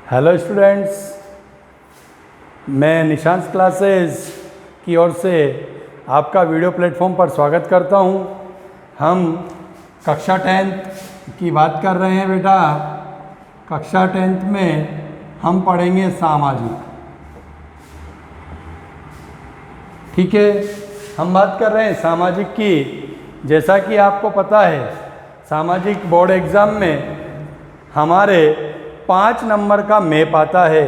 Hello students, मैं Nishant classes की ओर से आपका वीडियो प्लेटफॉर्म पर स्वागत करता हूं। हम कक्षा 10th की बात कर रहे हैं बेटा। कक्षा 10th में हम पढ़ेंगे सामाजिक। ठीक है, हम बात कर रहे हैं सामाजिक की। जैसा कि आपको पता है, सामाजिक बोर्ड एग्ज़ाम में हमारे 5 नंबर का मैप आता है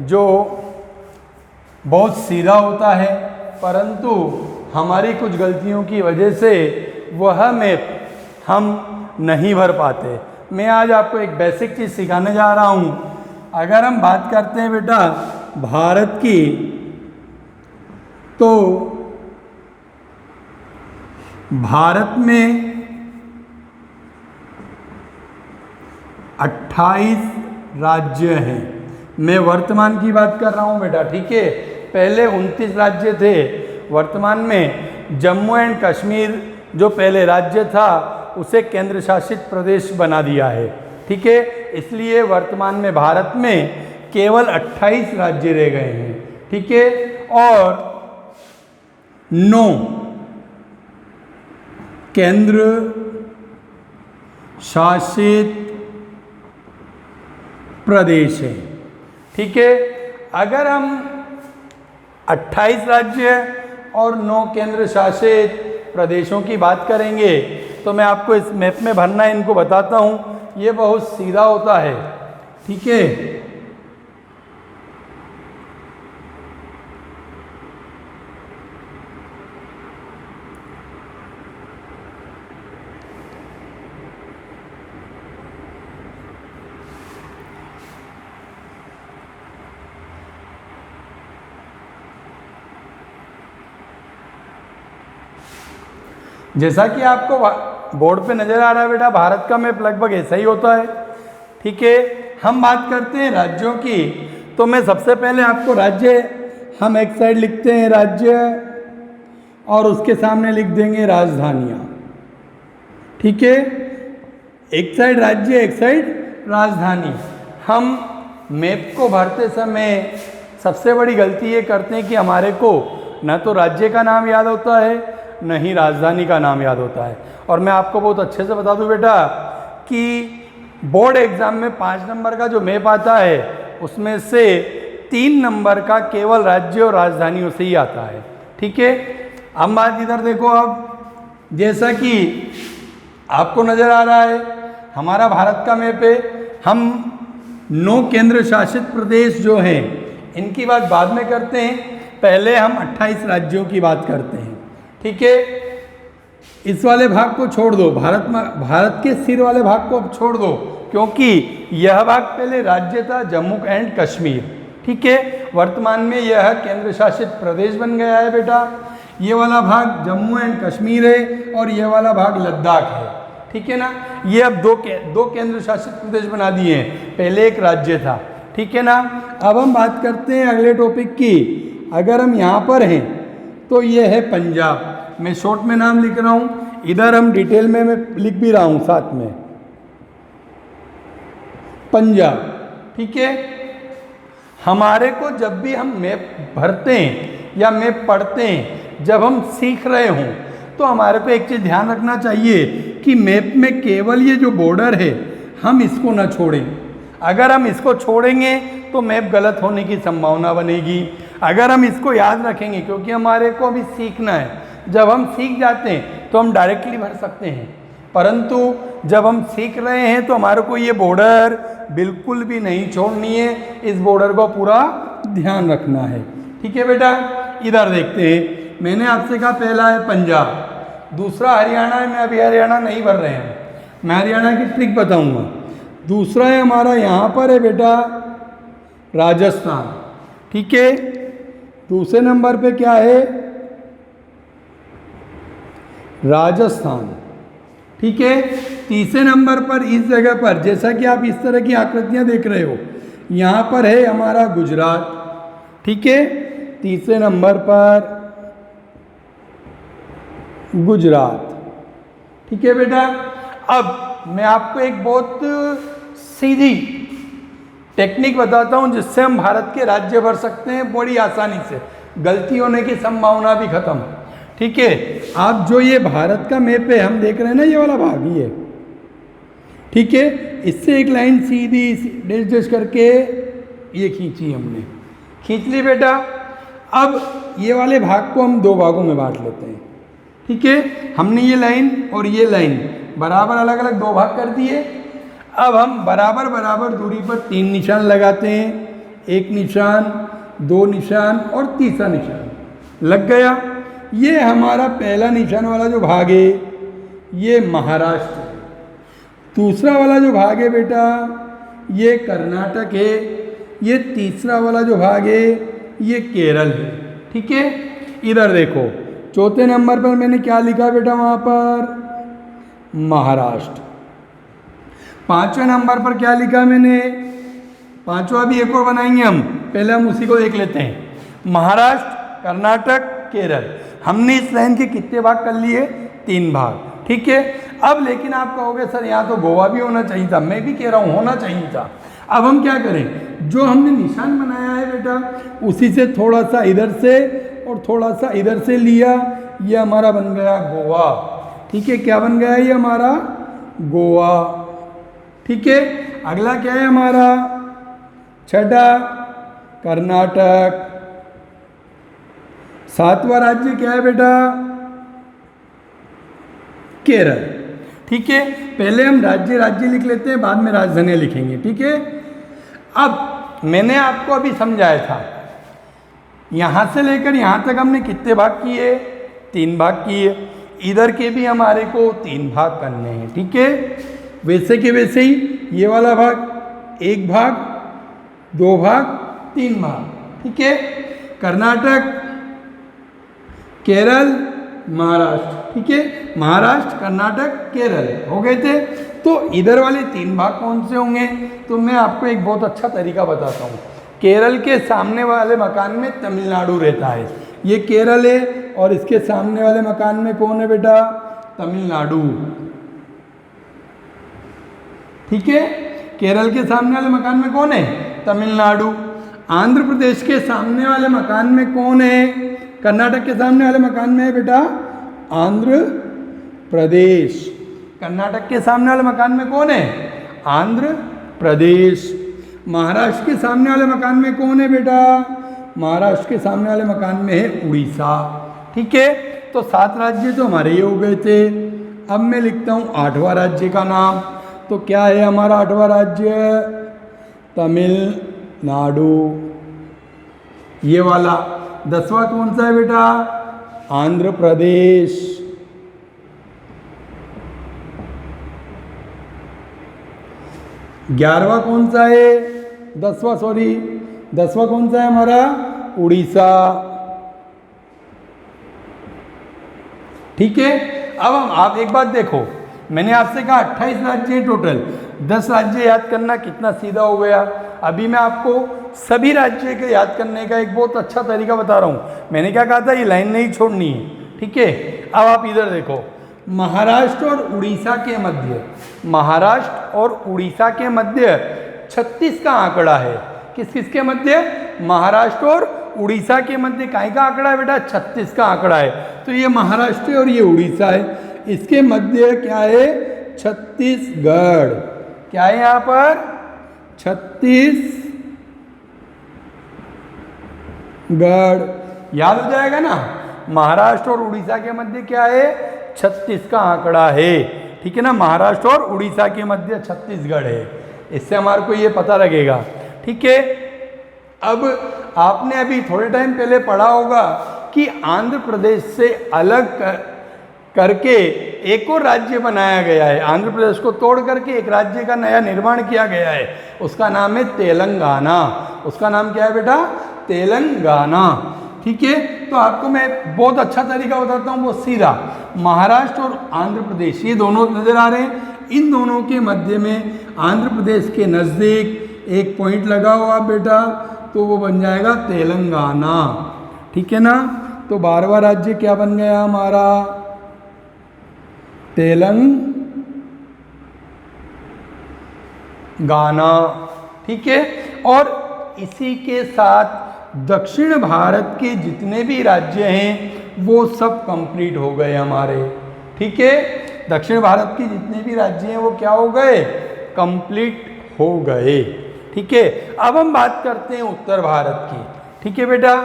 जो बहुत सीधा होता है, परंतु हमारी कुछ गलतियों की वजह से वह मैप हम नहीं भर पाते। मैं आज आपको एक बेसिक चीज़ सिखाने जा रहा हूँ। अगर हम बात करते हैं बेटा भारत की, तो भारत में 28 राज्य हैं। मैं वर्तमान की बात कर रहा हूँ बेटा, ठीक है। पहले 29 राज्य थे। वर्तमान में जम्मू एंड कश्मीर जो पहले राज्य था उसे केंद्र शासित प्रदेश बना दिया है, ठीक है। इसलिए वर्तमान में भारत में केवल 28 राज्य रह गए हैं, ठीक है। और 9 केंद्र शासित प्रदेश है, ठीक है। अगर हम 28 राज्य और 9 केंद्र शासित प्रदेशों की बात करेंगे तो मैं आपको इस मैप में भरना इनको बताता हूँ। ये बहुत सीधा होता है, ठीक है। जैसा कि आपको बोर्ड पे नज़र आ रहा है बेटा, भारत का मैप लगभग ऐसा ही होता है, ठीक है। हम बात करते हैं राज्यों की, तो मैं सबसे पहले आपको राज्य, हम एक साइड लिखते हैं राज्य और उसके सामने लिख देंगे राजधानियाँ, ठीक है। एक साइड राज्य, एक साइड राजधानी। हम मैप को भरते समय सबसे बड़ी गलती ये करते हैं कि हमारे को न तो राज्य का नाम याद होता है, न ही राजधानी का नाम याद होता है। और मैं आपको बहुत अच्छे से बता दूं बेटा कि बोर्ड एग्ज़ाम में 5 नंबर का जो मैप आता है उसमें से 3 नंबर का केवल राज्य और राजधानियों से ही आता है, ठीक है। हम बात इधर देखो, अब जैसा कि आपको नज़र आ रहा है हमारा भारत का मैप है। हम 9 केंद्र शासित प्रदेश जो हैं इनकी बात बाद में करते हैं, पहले हम 28 राज्यों की बात करते हैं, ठीक है। इस वाले भाग को छोड़ दो, भारत के सिर वाले भाग को अब छोड़ दो, क्योंकि यह भाग पहले राज्य था जम्मू एंड कश्मीर, ठीक है। वर्तमान में यह केंद्र शासित प्रदेश बन गया है बेटा। ये वाला भाग जम्मू एंड कश्मीर है और ये वाला भाग लद्दाख है, ठीक है ना। ये अब दो केंद्र शासित प्रदेश बना दिए हैं, पहले एक राज्य था, ठीक है ना। अब हम बात करते हैं अगले टॉपिक की। अगर हम यहाँ पर हैं तो ये है पंजाब। मैं शॉर्ट में नाम लिख रहा हूँ, इधर हम डिटेल में मैं लिख भी रहा हूँ साथ में, पंजाब, ठीक है। हमारे को जब भी हम मैप भरते हैं या मैप पढ़ते हैं, जब हम सीख रहे हों, तो हमारे को एक चीज़ ध्यान रखना चाहिए कि मैप में केवल ये जो बॉर्डर है हम इसको ना छोड़ें। अगर हम इसको छोड़ेंगे तो मैप गलत होने की संभावना बनेगी। अगर हम इसको याद रखेंगे, क्योंकि हमारे को अभी सीखना है, जब हम सीख जाते हैं तो हम डायरेक्टली भर सकते हैं, परंतु जब हम सीख रहे हैं तो हमारे को ये बॉर्डर बिल्कुल भी नहीं छोड़नी है, इस बॉर्डर को पूरा ध्यान रखना है, ठीक है बेटा। इधर देखते हैं, मैंने आपसे कहा पहला है पंजाब, दूसरा हरियाणा है। मैं अभी हरियाणा नहीं भर रहे हैं, मैं हरियाणा की ट्रिक बताऊँगा। दूसरा है हमारा यहाँ पर है बेटा राजस्थान, ठीक है। दूसरे नंबर पे क्या है, राजस्थान, ठीक है। तीसरे नंबर पर इस जगह पर, जैसा कि आप इस तरह की आकृतियां देख रहे हो, यहाँ पर है हमारा गुजरात, ठीक है। तीसरे नंबर पर गुजरात, ठीक है बेटा। अब मैं आपको एक बहुत सीधी टेक्निक बताता हूँ जिससे हम भारत के राज्य भर सकते हैं बड़ी आसानी से, गलती होने की संभावना भी खत्म। ठीक है, आप जो ये भारत का मैप है हम देख रहे हैं ना, ये वाला भाग ये, ठीक है, इससे एक लाइन सीधी डैश डैश करके ये खींची हमने, खींच ली बेटा। अब ये वाले भाग को हम दो भागों में बांट लेते हैं। ठीक है, हमने ये लाइन और ये लाइन बराबर अलग अलग दो भाग कर दिए। अब हम बराबर बराबर दूरी पर 3 निशान लगाते हैं, एक निशान, 2 निशान और तीसरा निशान लग गया। ये हमारा पहला निशान वाला जो भाग है ये महाराष्ट्र है, दूसरा वाला जो भाग है बेटा ये कर्नाटक है, ये तीसरा वाला जो भाग है ये केरल है। ठीक है, इधर देखो चौथे नंबर पर मैंने क्या लिखा बेटा, वहाँ पर महाराष्ट्र। 5वें नंबर पर क्या लिखा मैंने, 5वां भी एक और बनाएंगे हम, पहले हम उसी को देख लेते हैं। महाराष्ट्र, कर्नाटक, केरल। हमने इस लाइन के कितने भाग कर लिए, 3 भाग। ठीक है, अब लेकिन आप कहोगे सर यहाँ तो गोवा भी होना चाहिए था, मैं भी कह रहा हूँ होना चाहिए था। अब हम क्या करें, जो हमने निशान बनाया है बेटा उसी से थोड़ा सा इधर से और थोड़ा सा इधर से लिया, ये हमारा बन गया गोवा। ठीक है, क्या बन गया ये हमारा गोवा। ठीक है, अगला क्या है हमारा, छठा कर्नाटक। 7वां राज्य क्या है बेटा, केरल। ठीक है, पहले हम राज्य राज्य लिख लेते हैं, बाद में राजधानियां लिखेंगे। ठीक है, अब मैंने आपको अभी समझाया था यहाँ से लेकर यहाँ तक हमने कितने भाग किए, 3 भाग किए। इधर के भी हमारे को 3 भाग करने हैं। ठीक है, वैसे के वैसे ही ये वाला भाग 1 भाग, 2 भाग, 3 भाग। ठीक है, कर्नाटक, केरल, महाराष्ट्र। ठीक है, महाराष्ट्र, कर्नाटक, केरल हो गए थे। तो इधर वाले 3 भाग कौन से होंगे, तो मैं आपको एक बहुत अच्छा तरीका बताता हूँ। केरल के सामने वाले मकान में तमिलनाडु रहता है, ये केरल है, और इसके सामने वाले मकान में कौन है बेटा, तमिलनाडु। ठीक है, केरल के सामने वाले मकान में कौन है, तमिलनाडु। आंध्र प्रदेश के सामने वाले मकान में कौन है, कर्नाटक के सामने वाले मकान में है बेटा आंध्र प्रदेश। कर्नाटक के सामने वाले मकान में कौन है, आंध्र प्रदेश। महाराष्ट्र के सामने वाले मकान में कौन है बेटा, महाराष्ट्र के सामने वाले मकान में है उड़ीसा। ठीक है, तो 7 राज्य तो हमारे ये हो गए थे। अब मैं लिखता हूँ 8वां राज्य का नाम, तो क्या है हमारा 8वां राज्य, तमिलनाडु ये वाला। 10वां कौन सा है बेटा, आंध्र प्रदेश। 11वां कौन सा है, 10वां सॉरी 10वां कौन सा है हमारा, उड़ीसा। ठीक है, अब हम आप एक बात देखो, मैंने आपसे कहा 28 राज्य हैं टोटल, 10 राज्य याद करना कितना सीधा हो गया। अभी मैं आपको सभी राज्य के याद करने का एक बहुत अच्छा तरीका बता रहा हूँ। मैंने क्या कहा था, ये लाइन नहीं छोड़नी है। ठीक है, अब आप इधर देखो, महाराष्ट्र और उड़ीसा के मध्य, महाराष्ट्र और उड़ीसा के मध्य 36 का आंकड़ा है। किस किस के मध्य, महाराष्ट्र और उड़ीसा के मध्य काय का आंकड़ा है बेटा, 36 का आंकड़ा है। तो ये महाराष्ट्र है और ये उड़ीसा है, इसके मध्य क्या है, छत्तीसगढ़। क्या है यहाँ पर, छत्तीसगढ़। याद हो जाएगा ना, महाराष्ट्र और उड़ीसा के मध्य क्या है, 36 का आंकड़ा है। ठीक है ना, महाराष्ट्र और उड़ीसा के मध्य छत्तीसगढ़ है, इससे हमारे को ये पता लगेगा। ठीक है, अब आपने अभी थोड़े टाइम पहले पढ़ा होगा कि आंध्र प्रदेश से अलग करके एक और राज्य बनाया गया है। आंध्र प्रदेश को तोड़ करके एक राज्य का नया निर्माण किया गया है, उसका नाम है तेलंगाना। उसका नाम क्या है बेटा, तेलंगाना। ठीक है, तो आपको मैं बहुत अच्छा तरीका बताता हूँ, वो सीधा महाराष्ट्र और आंध्र प्रदेश ये दोनों नजर आ रहे हैं। इन दोनों के मध्य में आंध्र प्रदेश के नज़दीक एक पॉइंट लगाओ आप बेटा, तो वो बन जाएगा तेलंगाना। ठीक है ना, तो 12वां राज्य क्या बन गया हमारा, तेलंगाना। ठीक है, और इसी के साथ दक्षिण भारत के जितने भी राज्य हैं वो सब कंप्लीट हो गए हमारे। ठीक है, दक्षिण भारत के जितने भी राज्य हैं वो क्या हो गए, कंप्लीट हो गए। ठीक है, अब हम बात करते हैं उत्तर भारत की। ठीक है बेटा,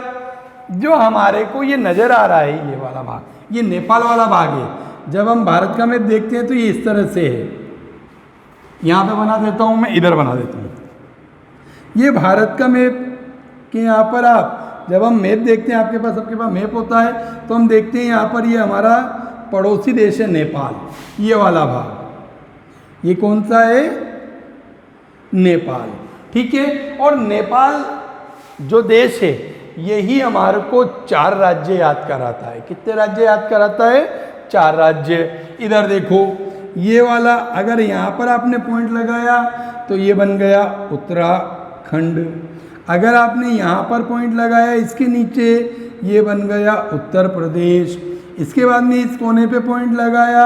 जो हमारे को ये नज़र आ रहा है, ये वाला भाग, ये नेपाल वाला भाग है। जब हम भारत का मैप देखते हैं तो ये इस तरह से है। यहाँ पे बना देता हूँ मैं, इधर बना देता हूँ। ये भारत का मैप कि यहाँ पर आप जब हम मैप देखते हैं, आपके पास सबके पास मैप होता है, तो हम देखते हैं यहाँ पर ये हमारा पड़ोसी देश है नेपाल, ये वाला भाग, ये कौन सा है, नेपाल। ठीक है, और नेपाल जो देश है यही हमारे को 4 राज्य याद कराता है। कितने राज्य याद कराता है, 4 राज्य। इधर देखो, ये वाला अगर यहाँ पर आपने पॉइंट लगाया तो ये बन गया उत्तराखंड। अगर आपने यहाँ पर पॉइंट लगाया इसके नीचे, ये बन गया उत्तर प्रदेश। इसके बाद में इस कोने पे पॉइंट लगाया,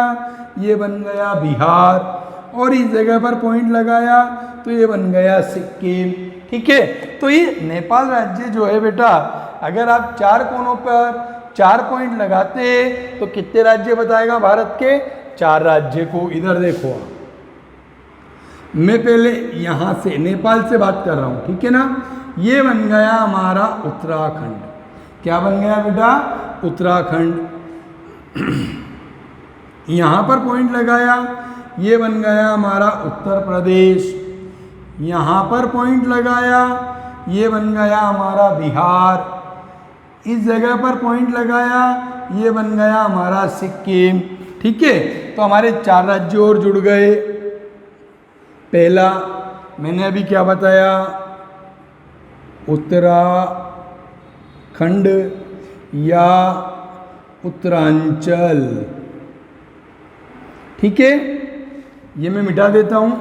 ये बन गया बिहार। और इस जगह पर पॉइंट लगाया तो ये बन गया सिक्किम। ठीक है, तो ये नेपाल राज्य जो है बेटा, अगर आप 4 कोनों पर 4 पॉइंट लगाते हैं तो कितने राज्य बताएगा भारत के, 4 राज्य को। इधर देखो आप, मैं पहले यहाँ से नेपाल से बात कर रहा हूँ। ठीक है ना, ये बन गया हमारा उत्तराखंड। क्या बन गया बेटा, उत्तराखंड। यहाँ पर पॉइंट लगाया, ये बन गया हमारा उत्तर प्रदेश। यहाँ पर पॉइंट लगाया, ये बन गया हमारा बिहार। इस जगह पर पॉइंट लगाया, ये बन गया हमारा सिक्किम। ठीक है, तो हमारे 4 राज्य और जुड़ गए। पहला मैंने अभी क्या बताया, उत्तराखंड या उत्तरांचल। ठीक है, ये मैं मिटा देता हूं।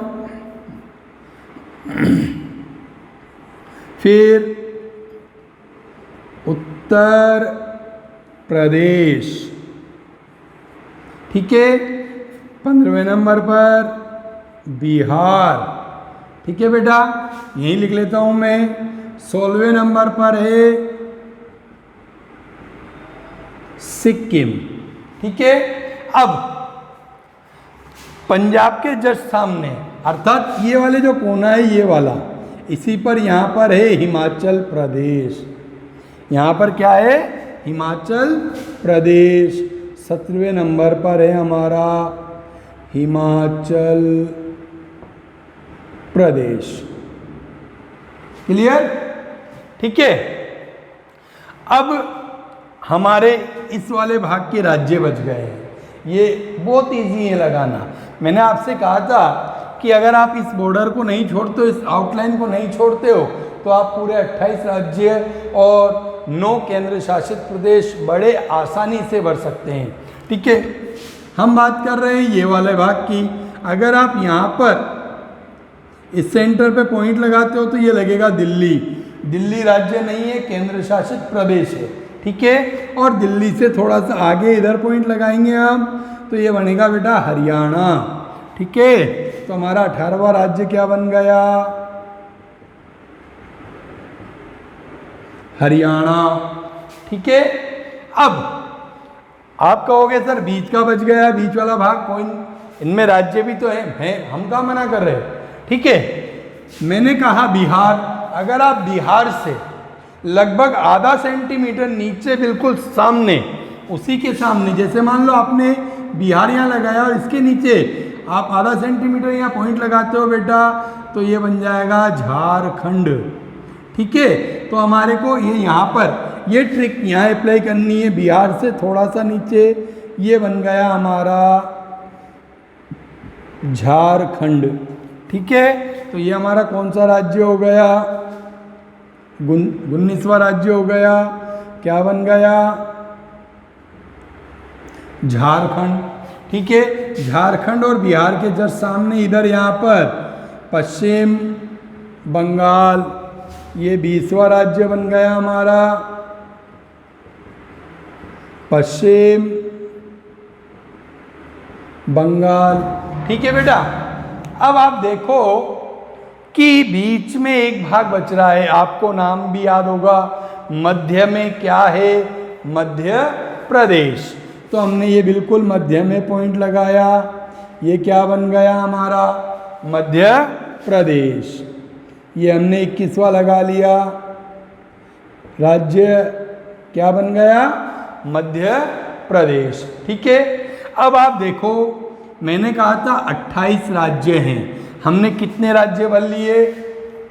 फिर उत्तर प्रदेश। ठीक है, 15वें नंबर पर बिहार। ठीक है बेटा, यही लिख लेता हूं मैं। 16वें नंबर पर है सिक्किम। ठीक है, अब पंजाब के जस्ट सामने, अर्थात ये वाले जो कोना है ये वाला, इसी पर यहाँ पर है हिमाचल प्रदेश। यहाँ पर क्या है, हिमाचल प्रदेश। 17वें नंबर पर है हमारा हिमाचल प्रदेश। क्लियर? ठीक है, अब हमारे इस वाले भाग के राज्य बच गए हैं। ये बहुत इजी है लगाना। मैंने आपसे कहा था कि अगर आप इस बॉर्डर को नहीं छोड़ते हो, इस आउटलाइन को नहीं छोड़ते हो, तो आप पूरे 28 राज्य और 9 केंद्र शासित प्रदेश बड़े आसानी से भर सकते हैं। ठीक है, हम बात कर रहे हैं ये वाले भाग की। अगर आप यहाँ पर इस सेंटर पे पॉइंट लगाते हो तो ये लगेगा दिल्ली। दिल्ली राज्य नहीं है, केंद्र शासित प्रदेश है। ठीक है, और दिल्ली से थोड़ा सा आगे इधर पॉइंट लगाएंगे हम तो ये बनेगा बेटा हरियाणा। ठीक है, तो हमारा 18वां राज्य क्या बन गया, हरियाणा। ठीक है, अब आप कहोगे सर बीच का बच गया, बीच वाला भाग कोई, इनमें राज्य भी तो है, हम क्या मना कर रहे हैं। ठीक है, मैंने कहा बिहार। अगर आप बिहार से लगभग आधा सेंटीमीटर नीचे बिल्कुल सामने, उसी के सामने, जैसे मान लो आपने बिहार यहाँ लगाया और इसके नीचे आप आधा सेंटीमीटर यहाँ पॉइंट लगाते हो बेटा, तो ये बन जाएगा झारखंड। ठीक है, तो हमारे को ये यहाँ पर ये ट्रिक यहाँ अप्लाई करनी है। बिहार से थोड़ा सा नीचे ये बन गया हमारा झारखंड। ठीक है, तो ये हमारा कौन सा राज्य हो गया, 19वां राज्य हो गया। क्या बन गया, झारखंड। ठीक है, झारखंड और बिहार के जस्ट सामने इधर यहाँ पर पश्चिम बंगाल, ये 20वां राज्य बन गया हमारा पश्चिम बंगाल। ठीक है बेटा, अब आप देखो कि बीच में एक भाग बच रहा है, आपको नाम भी याद होगा, मध्य में क्या है, मध्य प्रदेश। तो हमने ये बिल्कुल मध्य में पॉइंट लगाया, ये क्या बन गया हमारा, मध्य प्रदेश। ये हमने 21वां लगा लिया, राज्य क्या बन गया, मध्य प्रदेश। ठीक है, अब आप देखो मैंने कहा था 28 राज्य हैं, हमने कितने राज्य बन लिए,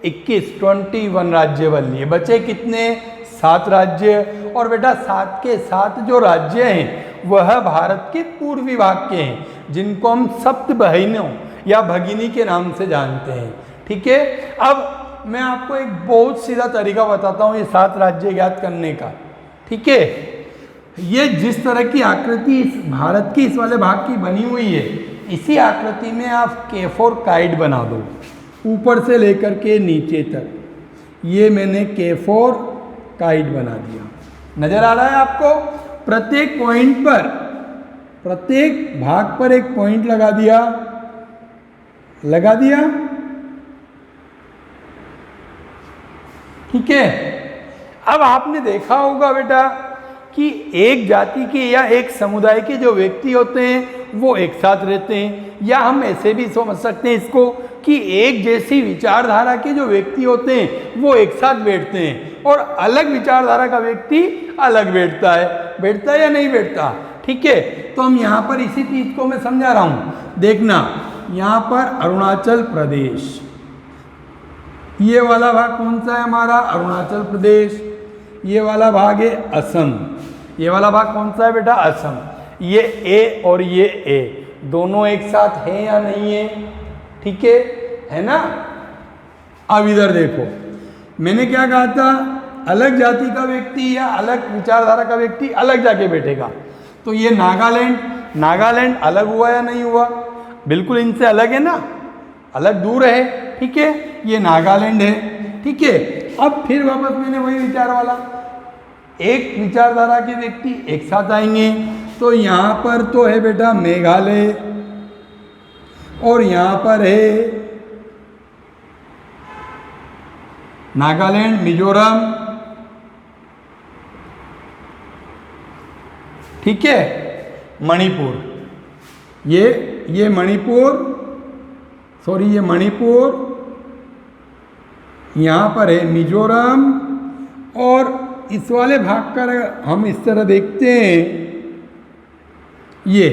21 राज्य बन लिए, बचे कितने, 7 राज्य। और बेटा 7 के 7 जो राज्य हैं वह भारत के पूर्वी भाग के हैं, जिनको हम सप्त बहिनों या भगिनी के नाम से जानते हैं। ठीक है, अब मैं आपको एक बहुत सीधा तरीका बताता हूँ ये 7 राज्य ज्ञात करने का। ठीक है, ये जिस तरह की आकृति इस भारत की इस वाले भाग की बनी हुई है, इसी आकृति में आप K4 काइट बना दो ऊपर से लेकर के नीचे तक। ये मैंने K4 काइट बना दिया, नजर आ रहा है आपको। प्रत्येक पॉइंट पर, प्रत्येक भाग पर एक पॉइंट लगा दिया, लगा दिया। ठीक है, अब आपने देखा होगा बेटा कि एक जाति के या एक समुदाय के जो व्यक्ति होते हैं वो एक साथ रहते हैं, या हम ऐसे भी समझ सकते हैं इसको कि एक जैसी विचारधारा के जो व्यक्ति होते हैं वो एक साथ बैठते हैं, और अलग विचारधारा का व्यक्ति अलग बैठता है या नहीं बैठता। ठीक है, तो हम यहाँ पर इसी चीज को मैं समझा रहा हूँ। देखना, यहाँ पर अरुणाचल प्रदेश, ये वाला भाग कौन सा है हमारा, अरुणाचल प्रदेश। ये वाला भाग है असम, ये वाला भाग कौन सा है बेटा, असम। ये ए और ये ए दोनों एक साथ है या नहीं है, ठीक है ना। अब इधर देखो, मैंने क्या कहा था, अलग जाति का व्यक्ति या अलग विचारधारा का व्यक्ति अलग जाके बैठेगा। तो ये नागालैंड, नागालैंड अलग हुआ या नहीं हुआ, बिल्कुल इनसे अलग है ना, अलग दूर है। ठीक है, ये नागालैंड है। ठीक है, अब फिर वापस मैंने वही विचार वाला, एक विचारधारा के व्यक्ति एक साथ आएंगे। तो यहाँ पर तो है बेटा मेघालय, और यहाँ पर है नागालैंड, मिजोरम। ठीक है, मणिपुर, ये मणिपुर, सॉरी ये मणिपुर, यहाँ पर है मिजोरम। और इस वाले भाग का हम इस तरह देखते हैं, ये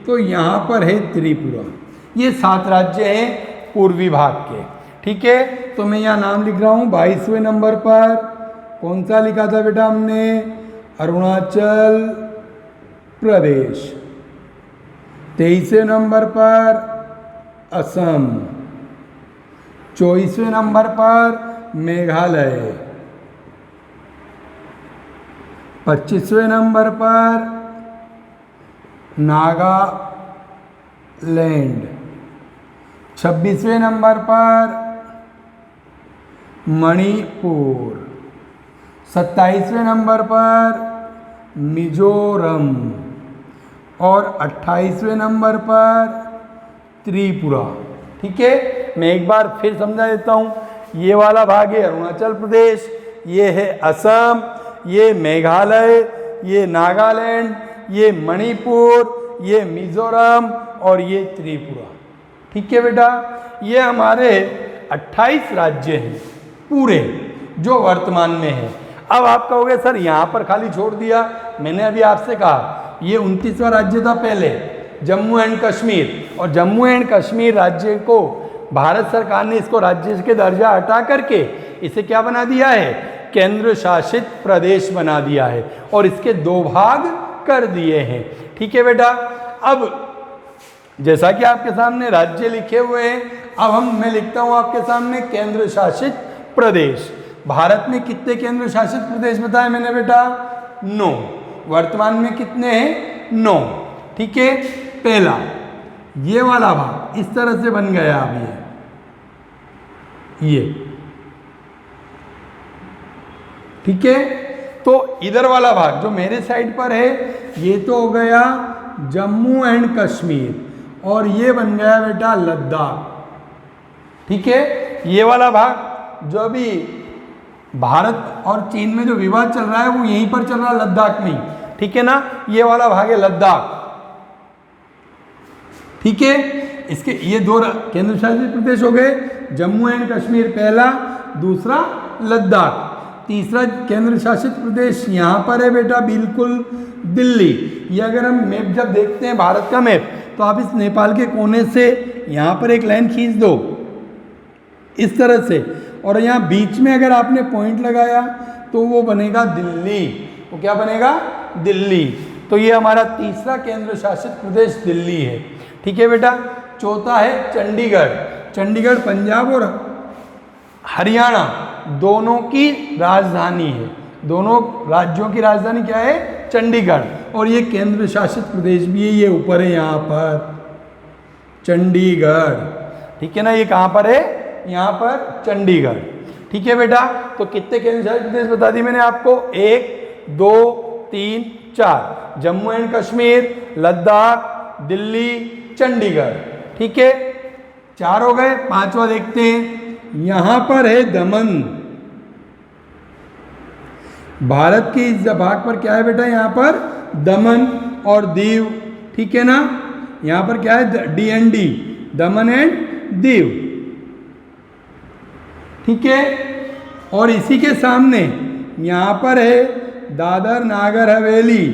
तो यहाँ पर है त्रिपुरा। ये 7 राज्य हैं पूर्वी भाग के। ठीक है, तो मैं यहाँ नाम लिख रहा हूँ 22वें नंबर पर कौन सा लिखा था बेटा हमने, अरुणाचल प्रदेश। 23वें नंबर पर असम, 24वें नंबर पर मेघालय, 25वें नंबर पर नागालैंड, 26वें नंबर पर मणिपुर, 27वें नंबर पर मिजोरम, और 28वें नंबर पर त्रिपुरा। ठीक है, मैं एक बार फिर समझा देता हूँ। ये वाला भाग है अरुणाचल प्रदेश, ये है असम, ये मेघालय, ये नागालैंड, ये मणिपुर, ये मिजोरम और ये त्रिपुरा। ठीक है बेटा, ये हमारे 28 राज्य हैं पूरे जो वर्तमान में है। अब आप कहोगे सर यहाँ पर खाली छोड़ दिया, मैंने अभी आपसे कहा ये 29वां राज्य था पहले, जम्मू एंड कश्मीर, और जम्मू एंड कश्मीर राज्य को भारत सरकार ने इसको राज्य के दर्जा हटा करके इसे क्या बना दिया है, केंद्र शासित प्रदेश बना दिया है, और इसके 2 भाग कर दिए हैं। ठीक है बेटा, अब जैसा कि आपके सामने राज्य लिखे हुए हैं, अब मैं लिखता हूं आपके सामने केंद्र शासित प्रदेश। भारत में कितने केंद्र शासित प्रदेश बताए मैंने बेटा, 9। वर्तमान में कितने हैं, 9। ठीक है, पहला ये वाला भाग इस तरह से बन गया अब ये। ठीक है, तो इधर वाला भाग जो मेरे साइड पर है ये तो हो गया जम्मू एंड कश्मीर, और ये बन गया बेटा लद्दाख। ठीक है, ये वाला भाग जो अभी भारत और चीन में जो विवाद चल रहा है वो यहीं पर चल रहा है, लद्दाख में ही, ठीक है ना। ये वाला भाग है लद्दाख, ठीक है। इसके ये दो केंद्र शासित प्रदेश हो गए, जम्मू एंड कश्मीर पहला, दूसरा लद्दाख। तीसरा केंद्र शासित प्रदेश यहाँ पर है बेटा, बिल्कुल दिल्ली। ये अगर हम मैप जब देखते हैं भारत का मैप, तो आप इस नेपाल के कोने से यहाँ पर एक लाइन खींच दो इस तरह से, और यहाँ बीच में अगर आपने पॉइंट लगाया तो वो बनेगा दिल्ली। वो क्या बनेगा? दिल्ली। तो ये हमारा तीसरा केंद्र शासित प्रदेश दिल्ली है, ठीक है बेटा। चौथा है चंडीगढ़। चंडीगढ़ पंजाब और हरियाणा दोनों की राजधानी है। दोनों राज्यों की राजधानी क्या है? चंडीगढ़। और ये केंद्र शासित प्रदेश भी है, ये ऊपर है यहाँ पर चंडीगढ़, ठीक है ना। ये कहाँ पर है? यहाँ पर चंडीगढ़, ठीक है बेटा। तो कितने केंद्र शासित प्रदेश बता दी मैंने आपको? 1 2 3 4, जम्मू एंड कश्मीर, लद्दाख, दिल्ली, चंडीगढ़, ठीक है। 4 हो गए। 5वां देखते हैं, यहां पर है दमन। भारत के इस भाग पर क्या है बेटा? यहां पर दमन और दीव, ठीक है ना। यहां पर क्या है? DND, दमन एंड दीव, ठीक है। और इसी के सामने यहां पर है दादर नागर हवेली।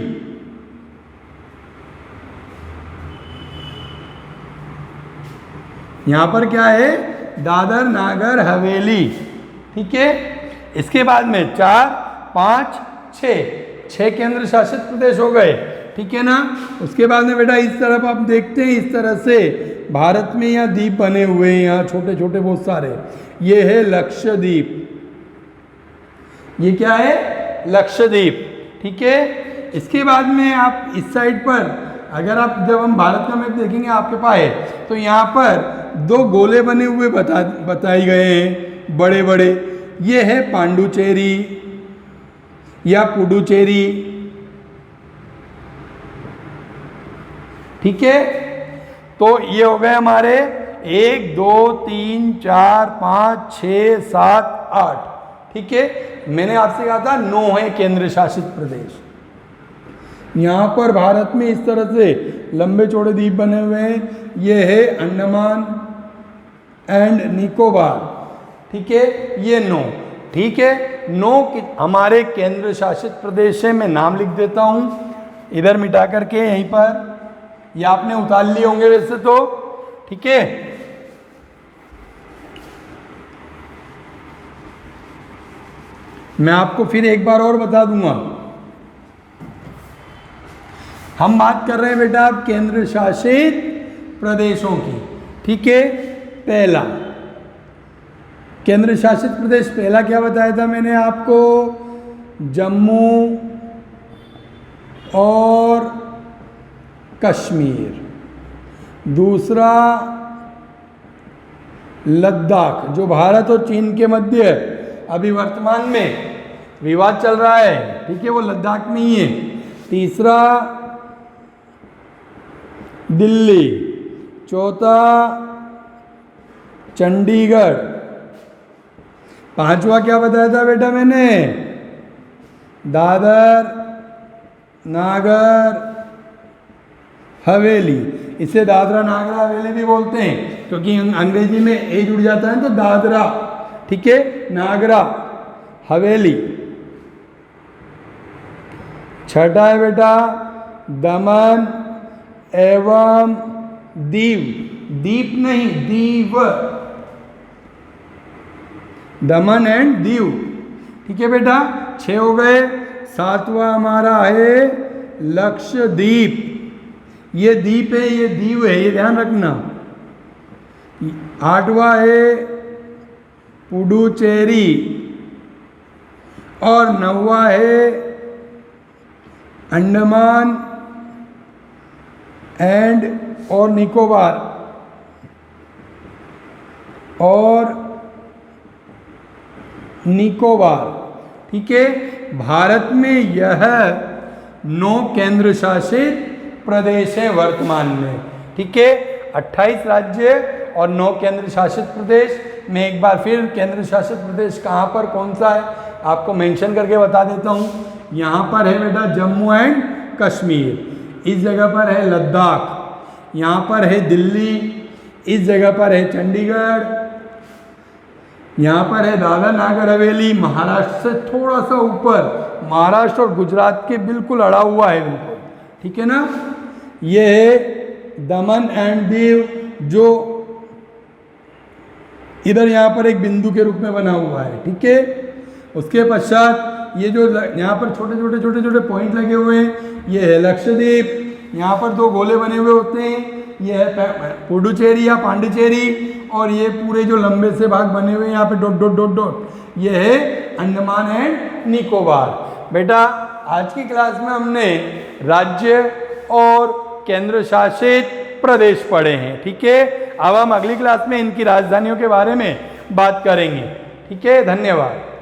यहां पर क्या है? दादर नागर हवेली, ठीक है। इसके बाद में 4 5 6 केंद्र शासित प्रदेश हो गए, ठीक है ना। उसके बाद में बेटा इस तरफ आप देखते हैं, इस तरह से भारत में यहाँ द्वीप बने हुए हैं, यहाँ छोटे छोटे बहुत सारे। ये है लक्षद्वीप। ये क्या है? लक्षद्वीप, ठीक है। इसके बाद में आप इस साइड पर अगर आप जब हम भारत का मैप देखेंगे आपके पास है, तो यहाँ पर 2 गोले बने हुए बताए गए हैं बड़े बड़े। ये है पांडुचेरी या पुडुचेरी, ठीक है। तो ये हो गए हमारे 1 2 3 4 5 6 7 8, ठीक है। मैंने आपसे कहा था 9 है केंद्र शासित प्रदेश। यहाँ पर भारत में इस तरह से लंबे चौड़े द्वीप बने हुए हैं। ये है अंडमान एंड निकोबार, ठीक है। ये 9, ठीक है। 9 हमारे केंद्र शासित प्रदेश है। मैं नाम लिख देता हूँ इधर मिटा करके यहीं पर, ये आपने उतार लिए होंगे वैसे तो, ठीक है। मैं आपको फिर एक बार और बता दूंगा। हम बात कर रहे हैं बेटा अब केंद्र शासित प्रदेशों की, ठीक है। पहला केंद्र शासित प्रदेश, पहला क्या बताया था मैंने आपको? जम्मू और कश्मीर। दूसरा लद्दाख, जो भारत और चीन के मध्य अभी वर्तमान में विवाद चल रहा है, ठीक है, वो लद्दाख में ही है। तीसरा दिल्ली। चौथा चंडीगढ़। 5वां क्या बताया था बेटा मैंने? दादर नागर हवेली। इसे दादरा नागर हवेली भी बोलते हैं, क्योंकि अंग्रेजी में ए जुड़ जाता है तो दादरा, ठीक है, नागरा हवेली। 6ठा है बेटा दमन एवं दीव। दीप नहीं, दीव, दमन एंड दीव, ठीक है बेटा। 6 हो गए। 7वां हमारा है लक्षद्वीप। ये द्वीप है, ये दीव है, ये ध्यान रखना। 8वां है पुडुचेरी और 9वां है अंडमान एंड और निकोबार। और निकोबार, ठीक है। भारत में यह 9 केंद्र शासित प्रदेश है वर्तमान में, ठीक है। 28 राज्य और 9 केंद्र शासित प्रदेश, मैं एक बार फिर केंद्र शासित प्रदेश कहाँ पर कौन सा है आपको मेंशन करके बता देता हूँ। यहाँ पर है बेटा जम्मू एंड कश्मीर, इस जगह पर है लद्दाख, यहाँ पर है दिल्ली, इस जगह पर है चंडीगढ़, यहाँ पर है दादरा नगर हवेली, महाराष्ट्र से थोड़ा सा ऊपर महाराष्ट्र और गुजरात के बिल्कुल अड़ा हुआ है बिल्कुल, ठीक है ना। ये है दमन एंड दीव जो इधर यहाँ पर एक बिंदु के रूप में बना हुआ है, ठीक है। उसके पश्चात ये जो यहाँ पर छोटे छोटे पॉइंट लगे हुए हैं, ये है लक्षद्वीप, यहाँ पर दो गोले बने हुए होते हैं, ये है पुडुचेरी या पांडिचेरी, और ये पूरे जो लंबे से भाग बने हुए हैं यहाँ पे डॉट डॉट डॉट डॉट, ये है अंडमान एंड निकोबार। बेटा आज की क्लास में हमने राज्य और केंद्र शासित प्रदेश पढ़े हैं, ठीक है। अब हम अगली क्लास में इनकी राजधानियों के बारे में बात करेंगे, ठीक है। धन्यवाद।